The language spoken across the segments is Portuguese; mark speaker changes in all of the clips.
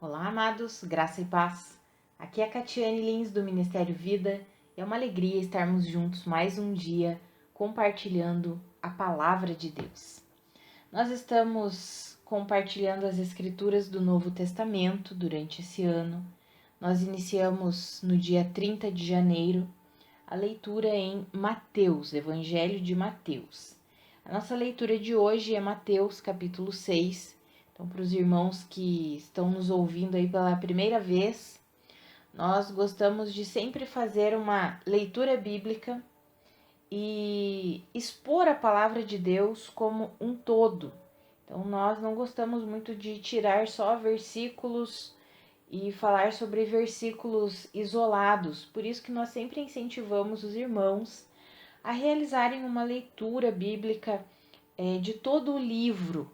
Speaker 1: Olá, amados, graça e paz. Aqui é a Catiane Lins do Ministério Vida e é uma alegria estarmos juntos mais um dia compartilhando a palavra de Deus. Nós estamos compartilhando as escrituras do Novo Testamento durante esse ano. Nós iniciamos no dia 30 de janeiro a leitura em Mateus, Evangelho de Mateus. A nossa leitura de hoje é Mateus capítulo 6. Então, para os irmãos que estão nos ouvindo aí pela primeira vez, nós gostamos de sempre fazer uma leitura bíblica e expor a palavra de Deus como um todo. Então, nós não gostamos muito de tirar só versículos e falar sobre versículos isolados. Por isso que nós sempre incentivamos os irmãos a realizarem uma leitura bíblica de todo o livro.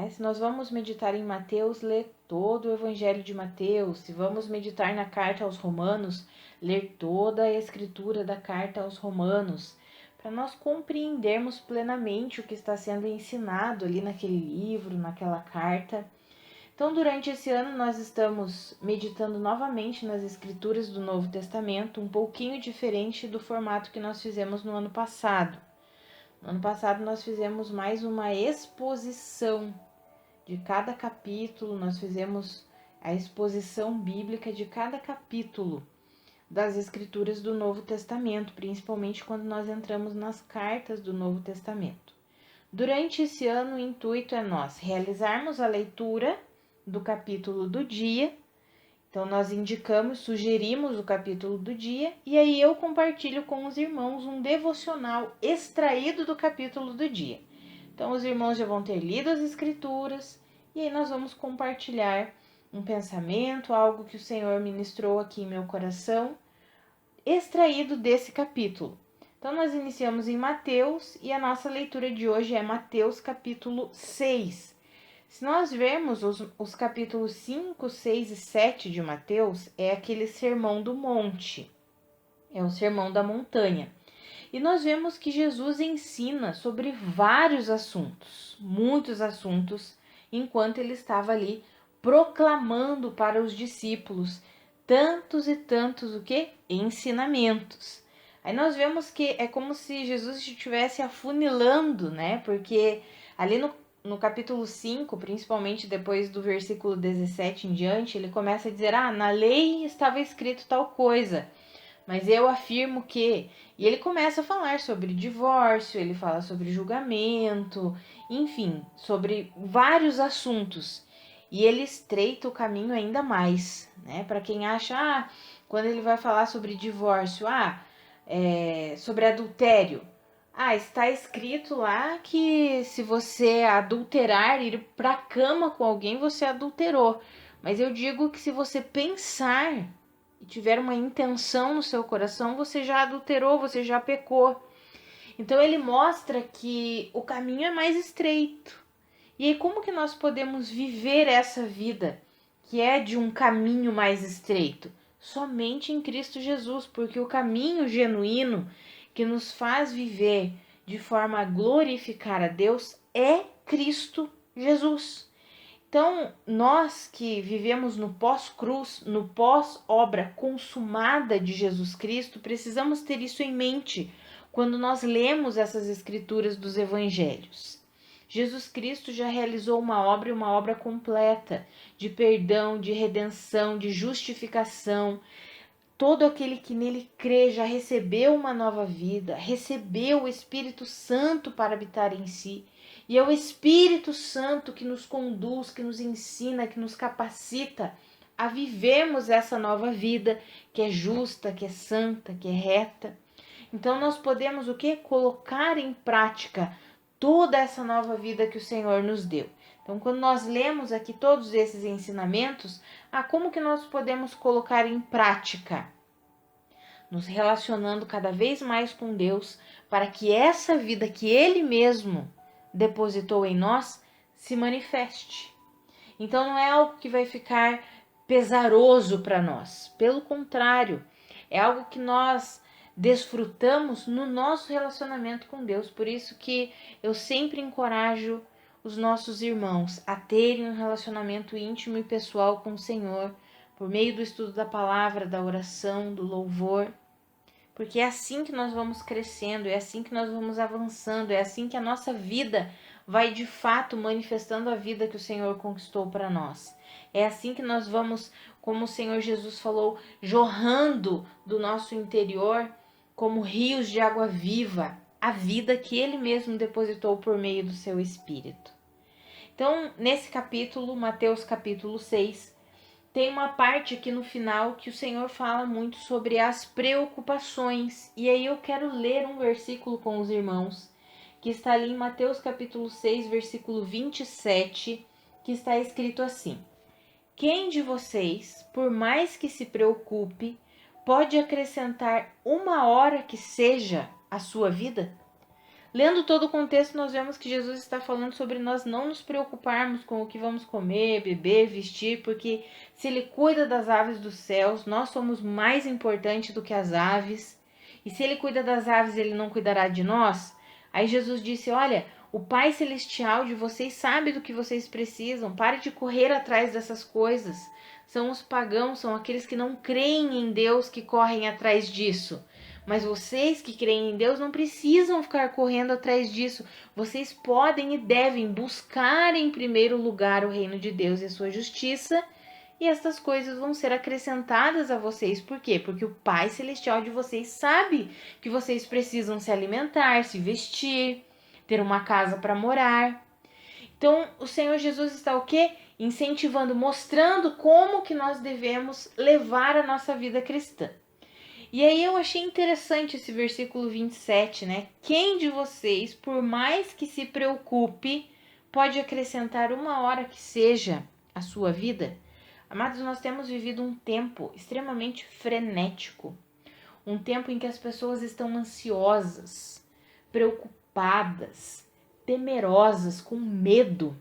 Speaker 1: Se nós vamos meditar em Mateus, ler todo o Evangelho de Mateus. Se vamos meditar na carta aos Romanos, ler toda a escritura da carta aos Romanos, para nós compreendermos plenamente o que está sendo ensinado ali naquele livro, naquela carta. Então, durante esse ano, nós estamos meditando novamente nas escrituras do Novo Testamento, um pouquinho diferente do formato que nós fizemos no ano passado. No ano passado, nós fizemos mais uma exposição de cada capítulo, nós fizemos a exposição bíblica de cada capítulo das escrituras do Novo Testamento, principalmente quando nós entramos nas cartas do Novo Testamento. Durante esse ano, o intuito é nós realizarmos a leitura do capítulo do dia. Então, nós sugerimos o capítulo do dia e aí eu compartilho com os irmãos um devocional extraído do capítulo do dia. Então, os irmãos já vão ter lido as escrituras e aí nós vamos compartilhar um pensamento, algo que o Senhor ministrou aqui em meu coração, extraído desse capítulo. Então, nós iniciamos em Mateus e a nossa leitura de hoje é Mateus capítulo 6. Se nós vermos os capítulos 5, 6 e 7 de Mateus, é aquele sermão do monte, é o sermão da montanha. E nós vemos que Jesus ensina sobre vários assuntos, muitos assuntos, enquanto ele estava ali proclamando para os discípulos tantos e tantos ensinamentos. Aí nós vemos que é como se Jesus estivesse afunilando, né? Porque ali no capítulo 5, principalmente depois do versículo 17 em diante, ele começa a dizer, na lei estava escrito tal coisa, mas eu afirmo que... E ele começa a falar sobre divórcio, ele fala sobre julgamento, enfim, sobre vários assuntos. E ele estreita o caminho ainda mais, né? Para quem acha, quando ele vai falar sobre divórcio, sobre adultério, está escrito lá que se você adulterar, ir para a cama com alguém, você adulterou. Mas eu digo que se você pensar e tiver uma intenção no seu coração, você já adulterou, você já pecou. Então ele mostra que o caminho é mais estreito. E aí como que nós podemos viver essa vida que é de um caminho mais estreito? Somente em Cristo Jesus, porque o caminho genuíno que nos faz viver de forma a glorificar a Deus é Cristo Jesus. Então, nós que vivemos no pós-cruz, no pós-obra consumada de Jesus Cristo, precisamos ter isso em mente quando nós lemos essas escrituras dos evangelhos. Jesus Cristo já realizou uma obra completa de perdão, de redenção, de justificação. Todo aquele que nele crê já recebeu uma nova vida, recebeu o Espírito Santo para habitar em si. E é o Espírito Santo que nos conduz, que nos ensina, que nos capacita a vivermos essa nova vida que é justa, que é santa, que é reta. Então nós podemos colocar em prática toda essa nova vida que o Senhor nos deu. Então, quando nós lemos aqui todos esses ensinamentos, como que nós podemos colocar em prática? Nos relacionando cada vez mais com Deus, para que essa vida que Ele mesmo depositou em nós se manifeste. Então, não é algo que vai ficar pesaroso para nós. Pelo contrário, é algo que nós desfrutamos no nosso relacionamento com Deus. Por isso que eu sempre encorajo os nossos irmãos a terem um relacionamento íntimo e pessoal com o Senhor, por meio do estudo da palavra, da oração, do louvor, porque é assim que nós vamos crescendo, é assim que nós vamos avançando, é assim que a nossa vida vai de fato manifestando a vida que o Senhor conquistou para nós. É assim que nós vamos, como o Senhor Jesus falou, jorrando do nosso interior como rios de água viva, a vida que Ele mesmo depositou por meio do seu Espírito. Então, nesse capítulo, Mateus capítulo 6, tem uma parte aqui no final que o Senhor fala muito sobre as preocupações. E aí eu quero ler um versículo com os irmãos, que está ali em Mateus capítulo 6, versículo 27, que está escrito assim: Quem de vocês, por mais que se preocupe, pode acrescentar uma hora que seja à sua vida? Lendo todo o contexto, nós vemos que Jesus está falando sobre nós não nos preocuparmos com o que vamos comer, beber, vestir, porque se Ele cuida das aves dos céus, nós somos mais importantes do que as aves. E se Ele cuida das aves, Ele não cuidará de nós? Aí Jesus disse, olha, o Pai Celestial de vocês sabe do que vocês precisam, pare de correr atrás dessas coisas. São os pagãos, são aqueles que não creem em Deus que correm atrás disso. Mas vocês que creem em Deus não precisam ficar correndo atrás disso. Vocês podem e devem buscar em primeiro lugar o reino de Deus e a sua justiça. E estas coisas vão ser acrescentadas a vocês. Por quê? Porque o Pai Celestial de vocês sabe que vocês precisam se alimentar, se vestir, ter uma casa para morar. Então, o Senhor Jesus está o quê? Incentivando, mostrando como que nós devemos levar a nossa vida cristã. E aí eu achei interessante esse versículo 27, né? Quem de vocês, por mais que se preocupe, pode acrescentar uma hora que seja à sua vida? Amados, nós temos vivido um tempo extremamente frenético. Um tempo em que as pessoas estão ansiosas, preocupadas, temerosas, com medo.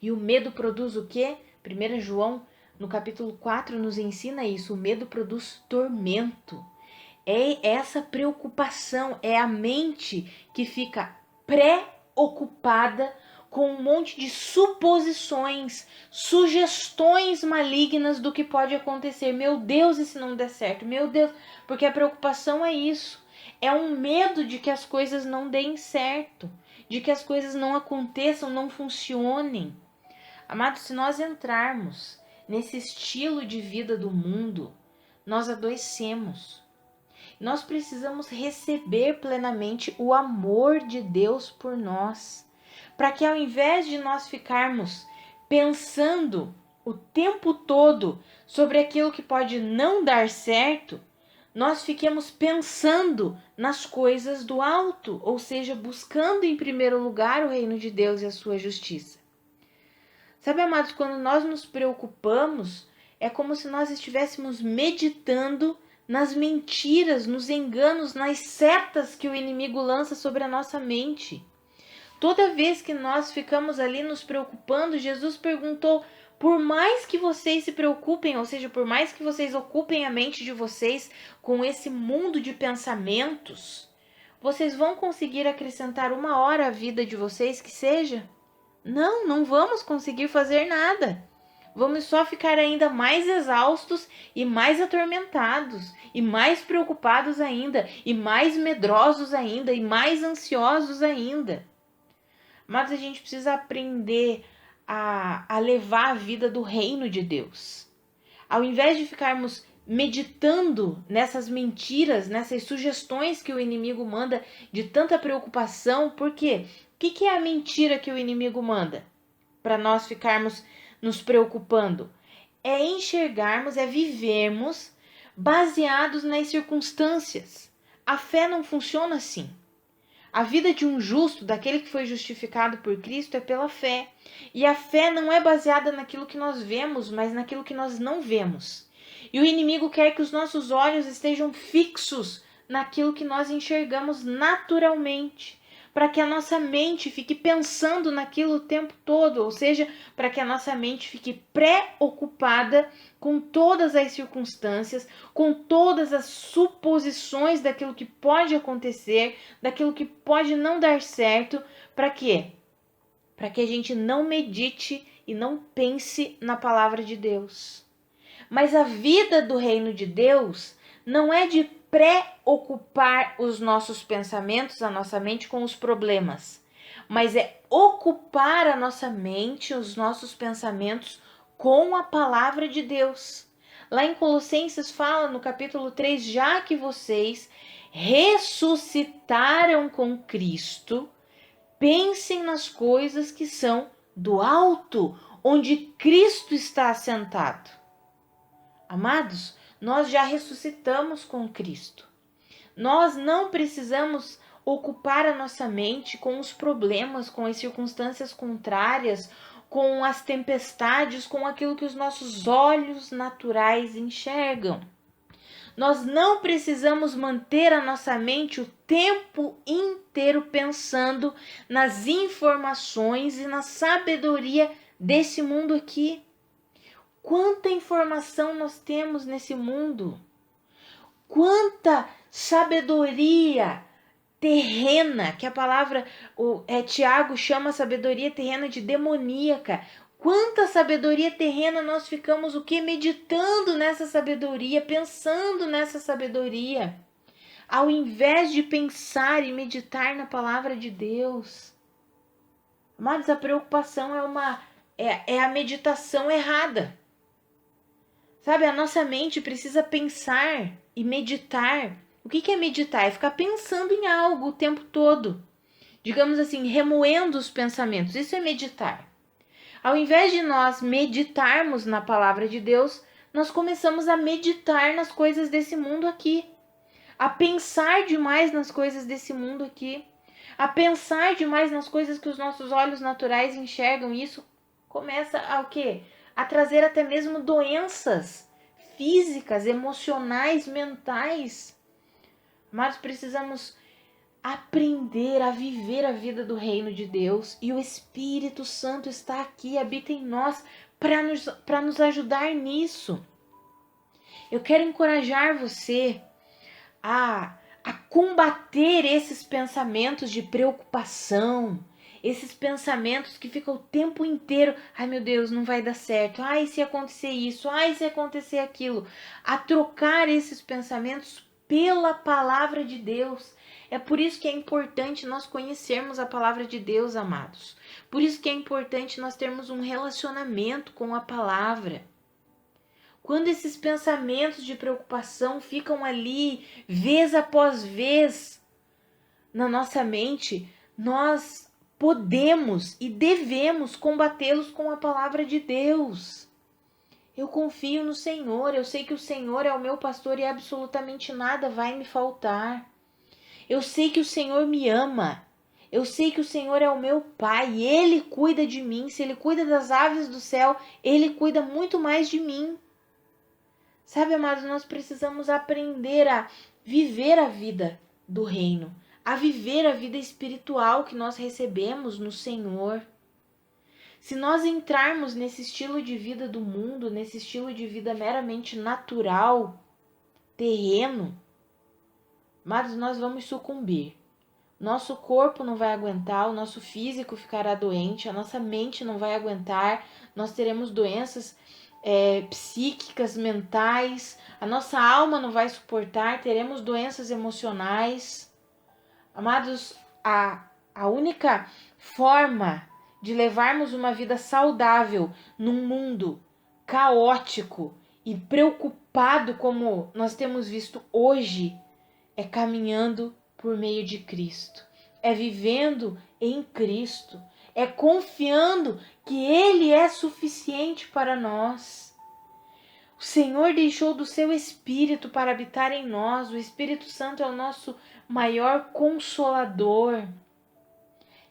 Speaker 1: E o medo produz o quê? 1 João no capítulo 4 nos ensina isso, o medo produz tormento. É essa preocupação, é a mente que fica preocupada com um monte de suposições, sugestões malignas do que pode acontecer. Meu Deus, e se não der certo? Meu Deus, porque a preocupação é isso. É um medo de que as coisas não deem certo, de que as coisas não aconteçam, não funcionem. Amados, se nós entrarmos nesse estilo de vida do mundo, nós adoecemos. Nós precisamos receber plenamente o amor de Deus por nós, para que ao invés de nós ficarmos pensando o tempo todo sobre aquilo que pode não dar certo, nós fiquemos pensando nas coisas do alto, ou seja, buscando em primeiro lugar o reino de Deus e a sua justiça. Sabe, amados, quando nós nos preocupamos, é como se nós estivéssemos meditando nas mentiras, nos enganos, nas setas que o inimigo lança sobre a nossa mente. Toda vez que nós ficamos ali nos preocupando, Jesus perguntou, por mais que vocês se preocupem, ou seja, por mais que vocês ocupem a mente de vocês com esse mundo de pensamentos, vocês vão conseguir acrescentar uma hora à vida de vocês que seja? Não vamos conseguir fazer nada. Vamos só ficar ainda mais exaustos e mais atormentados, e mais preocupados ainda, e mais medrosos ainda, e mais ansiosos ainda. Mas a gente precisa aprender a levar a vida do reino de Deus. Ao invés de ficarmos meditando nessas mentiras, nessas sugestões que o inimigo manda de tanta preocupação, por quê? O que é a mentira que o inimigo manda para nós ficarmos nos preocupando? É enxergarmos, é vivermos baseados nas circunstâncias. A fé não funciona assim. A vida de um justo, daquele que foi justificado por Cristo, é pela fé. E a fé não é baseada naquilo que nós vemos, mas naquilo que nós não vemos. E o inimigo quer que os nossos olhos estejam fixos naquilo que nós enxergamos naturalmente, para que a nossa mente fique pensando naquilo o tempo todo, ou seja, para que a nossa mente fique preocupada com todas as circunstâncias, com todas as suposições daquilo que pode acontecer, daquilo que pode não dar certo. Para quê? para que a gente não medite e não pense na palavra de Deus. Mas a vida do reino de Deus não é de preocupar os nossos pensamentos, a nossa mente com os problemas, mas é ocupar a nossa mente, os nossos pensamentos com a palavra de Deus. Lá em Colossenses fala no capítulo 3, já que vocês ressuscitaram com Cristo, pensem nas coisas que são do alto, onde Cristo está assentado. Amados, nós já ressuscitamos com Cristo. Nós não precisamos ocupar a nossa mente com os problemas, com as circunstâncias contrárias, com as tempestades, com aquilo que os nossos olhos naturais enxergam. Nós não precisamos manter a nossa mente o tempo inteiro pensando nas informações e na sabedoria desse mundo aqui. Quanta informação nós temos nesse mundo! Quanta sabedoria terrena, que a palavra Tiago chama a sabedoria terrena de demoníaca. Quanta sabedoria terrena nós ficamos o que? Meditando nessa sabedoria, pensando nessa sabedoria, ao invés de pensar e meditar na palavra de Deus. Mas a preocupação é a meditação errada. Sabe, a nossa mente precisa pensar e meditar. O que é meditar? É ficar pensando em algo o tempo todo. Digamos assim, remoendo os pensamentos. Isso é meditar. Ao invés de nós meditarmos na palavra de Deus, nós começamos a meditar nas coisas desse mundo aqui. A pensar demais nas coisas desse mundo aqui. A pensar demais nas coisas que os nossos olhos naturais enxergam. E isso começa a o quê? A trazer até mesmo doenças físicas, emocionais, mentais. Mas precisamos aprender a viver a vida do reino de Deus. E o Espírito Santo está aqui, habita em nós, para nos ajudar nisso. Eu quero encorajar você a combater esses pensamentos de preocupação, esses pensamentos que ficam o tempo inteiro, ai meu Deus, não vai dar certo, ai se acontecer isso, ai se acontecer aquilo, a trocar esses pensamentos pela palavra de Deus. É por isso que é importante nós conhecermos a palavra de Deus, amados. Por isso que é importante nós termos um relacionamento com a palavra. Quando esses pensamentos de preocupação ficam ali, vez após vez, na nossa mente, nós podemos e devemos combatê-los com a palavra de Deus. Eu confio no Senhor, eu sei que o Senhor é o meu pastor e absolutamente nada vai me faltar. Eu sei que o Senhor me ama. Eu sei que o Senhor é o meu Pai, Ele cuida de mim. Se Ele cuida das aves do céu, Ele cuida muito mais de mim. Sabe, amados, nós precisamos aprender a viver a vida do reino, a viver a vida espiritual que nós recebemos no Senhor. Se nós entrarmos nesse estilo de vida do mundo, nesse estilo de vida meramente natural, terreno, mas nós vamos sucumbir. Nosso corpo não vai aguentar, o nosso físico ficará doente, a nossa mente não vai aguentar, nós teremos doenças psíquicas, mentais, a nossa alma não vai suportar, teremos doenças emocionais. Amados, a única forma de levarmos uma vida saudável num mundo caótico e preocupado como nós temos visto hoje é caminhando por meio de Cristo, é vivendo em Cristo, é confiando que Ele é suficiente para nós. O Senhor deixou do seu Espírito para habitar em nós. O Espírito Santo é o nosso maior consolador.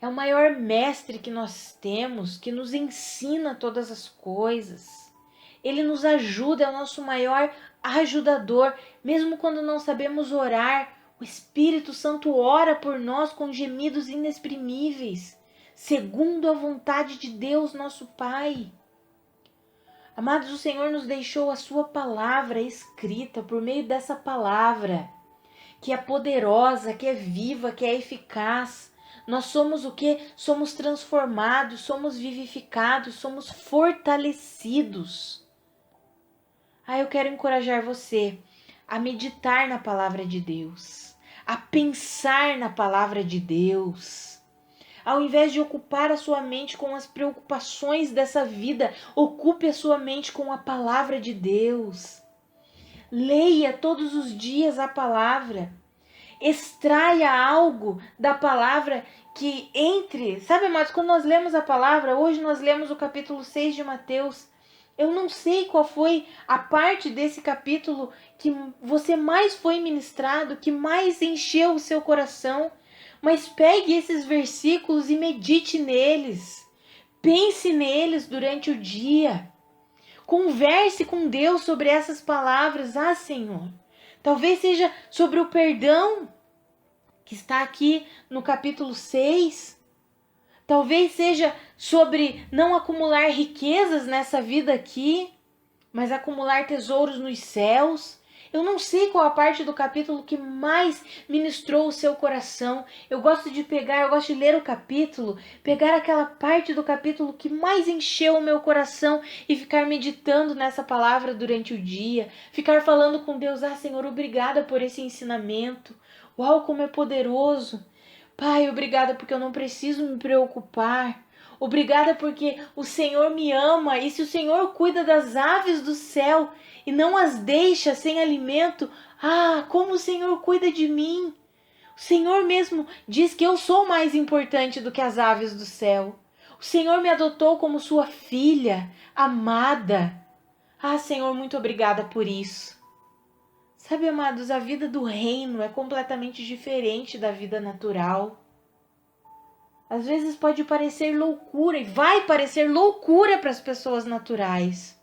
Speaker 1: É o maior mestre que nós temos, que nos ensina todas as coisas. Ele nos ajuda, é o nosso maior ajudador. Mesmo quando não sabemos orar, o Espírito Santo ora por nós com gemidos inexprimíveis, segundo a vontade de Deus, nosso Pai. Amados, o Senhor nos deixou a sua palavra escrita por meio dessa palavra, que é poderosa, que é viva, que é eficaz. Nós somos o quê? Somos transformados, somos vivificados, somos fortalecidos. Eu quero encorajar você a meditar na palavra de Deus, a pensar na palavra de Deus. Ao invés de ocupar a sua mente com as preocupações dessa vida, ocupe a sua mente com a palavra de Deus. Leia todos os dias a palavra. Extraia algo da palavra que entre. Sabe, amados, quando nós lemos a palavra, hoje nós lemos o capítulo 6 de Mateus. Eu não sei qual foi a parte desse capítulo que você mais foi ministrado, que mais encheu o seu coração. Mas pegue esses versículos e medite neles. Pense neles durante o dia. Converse com Deus sobre essas palavras. Senhor, talvez seja sobre o perdão, que está aqui no capítulo 6. Talvez seja sobre não acumular riquezas nessa vida aqui, mas acumular tesouros nos céus. Eu não sei qual a parte do capítulo que mais ministrou o seu coração. Eu gosto de ler o capítulo, pegar aquela parte do capítulo que mais encheu o meu coração e ficar meditando nessa palavra durante o dia. Ficar falando com Deus, Senhor, obrigada por esse ensinamento. Uau, como é poderoso. Pai, obrigada porque eu não preciso me preocupar. Obrigada porque o Senhor me ama, e se o Senhor cuida das aves do céu e não as deixa sem alimento, como o Senhor cuida de mim. O Senhor mesmo diz que eu sou mais importante do que as aves do céu. O Senhor me adotou como sua filha, amada. Senhor, muito obrigada por isso. Sabe, amados, a vida do reino é completamente diferente da vida natural. Às vezes pode parecer loucura, e vai parecer loucura para as pessoas naturais.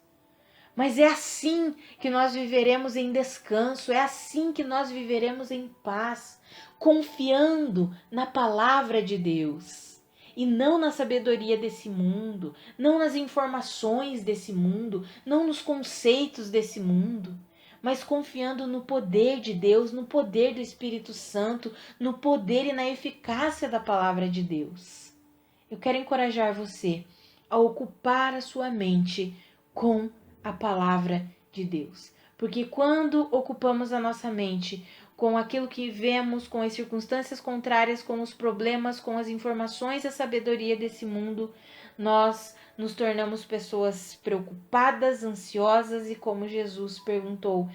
Speaker 1: Mas é assim que nós viveremos em descanso, é assim que nós viveremos em paz, confiando na palavra de Deus. E não na sabedoria desse mundo, não nas informações desse mundo, não nos conceitos desse mundo, mas confiando no poder de Deus, no poder do Espírito Santo, no poder e na eficácia da palavra de Deus. Eu quero encorajar você a ocupar a sua mente com a palavra de Deus. Porque quando ocupamos a nossa mente com aquilo que vemos, com as circunstâncias contrárias, com os problemas, com as informações e a sabedoria desse mundo, nós nos tornamos pessoas preocupadas, ansiosas e, como Jesus perguntou,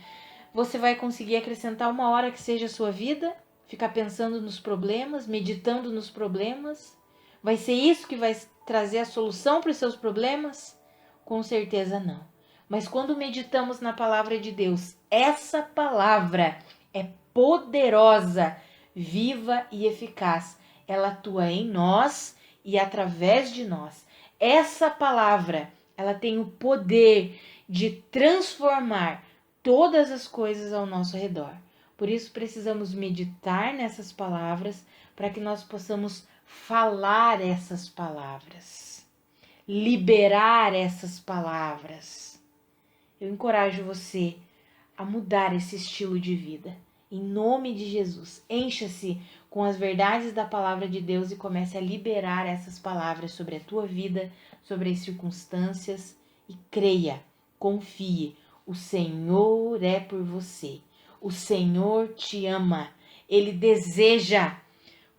Speaker 1: você vai conseguir acrescentar uma hora que seja a sua vida? Ficar pensando nos problemas, meditando nos problemas? Vai ser isso que vai trazer a solução para os seus problemas? Com certeza não. Mas quando meditamos na palavra de Deus, essa palavra é poderosa, viva e eficaz. Ela atua em nós e através de nós. Essa palavra, ela tem o poder de transformar todas as coisas ao nosso redor. Por isso precisamos meditar nessas palavras para que nós possamos falar essas palavras, liberar essas palavras. Eu encorajo você a mudar esse estilo de vida. Em nome de Jesus, encha-se com as verdades da palavra de Deus e comece a liberar essas palavras sobre a tua vida, sobre as circunstâncias, e creia, confie, o Senhor é por você. O Senhor te ama. Ele deseja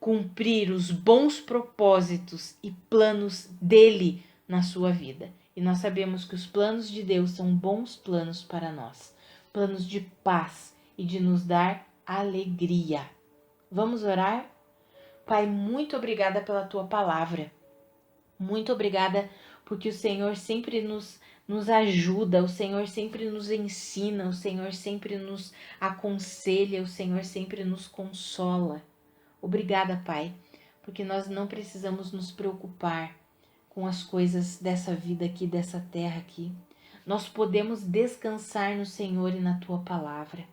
Speaker 1: cumprir os bons propósitos e planos dele na sua vida. E nós sabemos que os planos de Deus são bons planos para nós. Planos de paz e de nos dar alegria. Vamos orar? Pai, muito obrigada pela tua palavra. Muito obrigada porque o Senhor sempre nos ajuda, o Senhor sempre nos ensina, o Senhor sempre nos aconselha, o Senhor sempre nos consola. Obrigada, Pai, porque nós não precisamos nos preocupar com as coisas dessa vida aqui, dessa terra aqui. Nós podemos descansar no Senhor e na Tua palavra.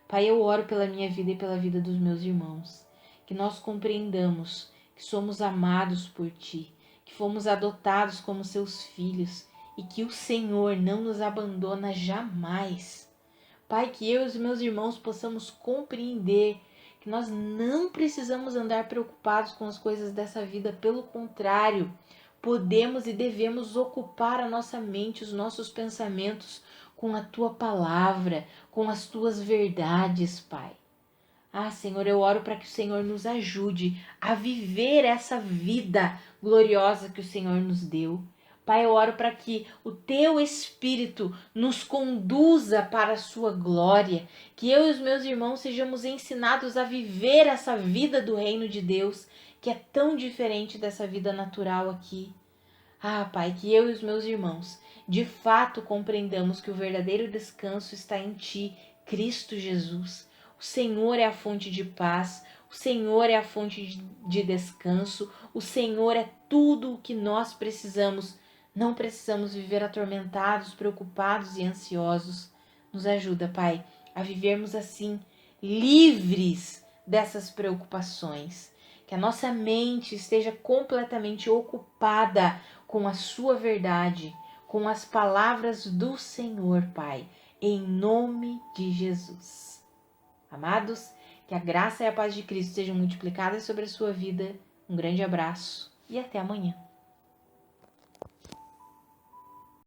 Speaker 1: Pai, eu oro pela minha vida e pela vida dos meus irmãos, que nós compreendamos que somos amados por Ti, que fomos adotados como Seus filhos e que o Senhor não nos abandona jamais. Pai, que eu e os meus irmãos possamos compreender que nós não precisamos andar preocupados com as coisas dessa vida, pelo contrário, podemos e devemos ocupar a nossa mente, os nossos pensamentos com a tua palavra, com as tuas verdades, Pai. Senhor, eu oro para que o Senhor nos ajude a viver essa vida gloriosa que o Senhor nos deu. Pai, eu oro para que o teu Espírito nos conduza para a sua glória, que eu e os meus irmãos sejamos ensinados a viver essa vida do reino de Deus, que é tão diferente dessa vida natural aqui. Pai, que eu e os meus irmãos de fato compreendamos que o verdadeiro descanso está em Ti, Cristo Jesus. O Senhor é a fonte de paz, o Senhor é a fonte de descanso, o Senhor é tudo o que nós precisamos. Não precisamos viver atormentados, preocupados e ansiosos. Nos ajuda, Pai, a vivermos assim, livres dessas preocupações. Que a nossa mente esteja completamente ocupada com a sua verdade, com as palavras do Senhor, Pai, em nome de Jesus. Amados, que a graça e a paz de Cristo sejam multiplicadas sobre a sua vida. Um grande abraço e até amanhã.